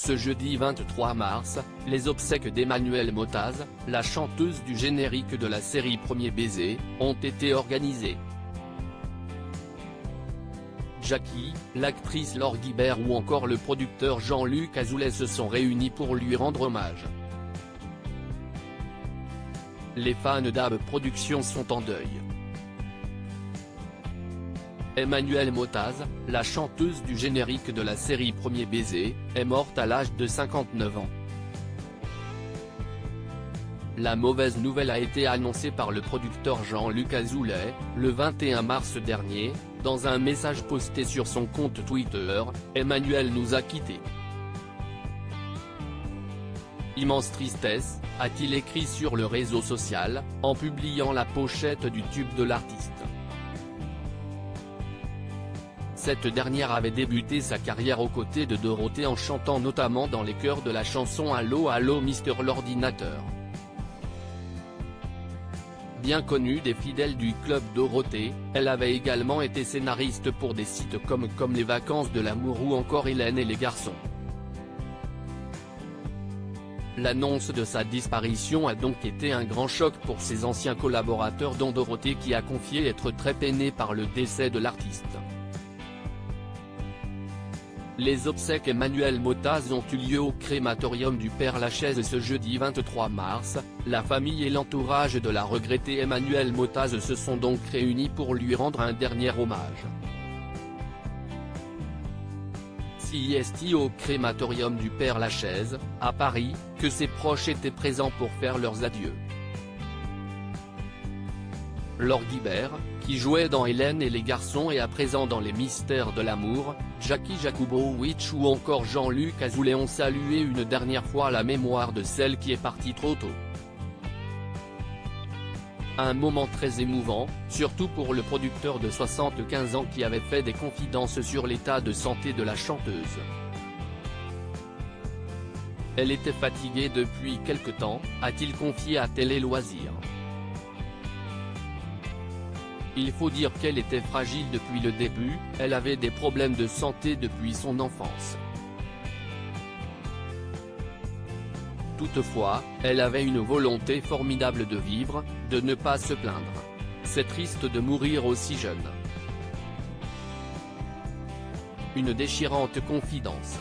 Ce jeudi 23 mars, les obsèques d'Emmanuelle Motaz, la chanteuse du générique de la série Premier baiser, ont été organisées. Jackie, l'actrice Laure Guibert ou encore le producteur Jean-Luc Azoulay se sont réunis pour lui rendre hommage. Les fans d'AB Productions sont en deuil. Emmanuelle Motaz, la chanteuse du générique de la série Premier baiser, est morte à l'âge de 59 ans. La mauvaise nouvelle a été annoncée par le producteur Jean-Luc Azoulay, le 21 mars dernier, dans un message posté sur son compte Twitter, « Emmanuelle nous a quittés. Immense tristesse », a-t-il écrit sur le réseau social, en publiant la pochette du tube de l'artiste. Cette dernière avait débuté sa carrière aux côtés de Dorothée en chantant notamment dans les chœurs de la chanson Allô Allô Mister l'ordinateur. Bien connue des fidèles du club Dorothée, elle avait également été scénariste pour des sites comme Les Vacances de l'amour ou encore Hélène et les garçons. L'annonce de sa disparition a donc été un grand choc pour ses anciens collaborateurs dont Dorothée qui a confié être très peinée par le décès de l'artiste. Les obsèques Emmanuelle Motaz ont eu lieu au crématorium du Père-Lachaise ce jeudi 23 mars, la famille et l'entourage de la regrettée Emmanuelle Motaz se sont donc réunis pour lui rendre un dernier hommage. CIST au crématorium du Père-Lachaise, à Paris, que ses proches étaient présents pour faire leurs adieux. Laure Guibert, qui jouait dans Hélène et les garçons et à présent dans Les Mystères de l'amour, Jackie Jakubowicz ou encore Jean-Luc Azoulay ont salué une dernière fois la mémoire de celle qui est partie trop tôt. Un moment très émouvant, surtout pour le producteur de 75 ans qui avait fait des confidences sur l'état de santé de la chanteuse. Elle était fatiguée depuis quelque temps, a-t-il confié à Télé Loisirs. Il faut dire qu'elle était fragile depuis le début, elle avait des problèmes de santé depuis son enfance. Toutefois, elle avait une volonté formidable de vivre, de ne pas se plaindre. C'est triste de mourir aussi jeune. Une déchirante confidence.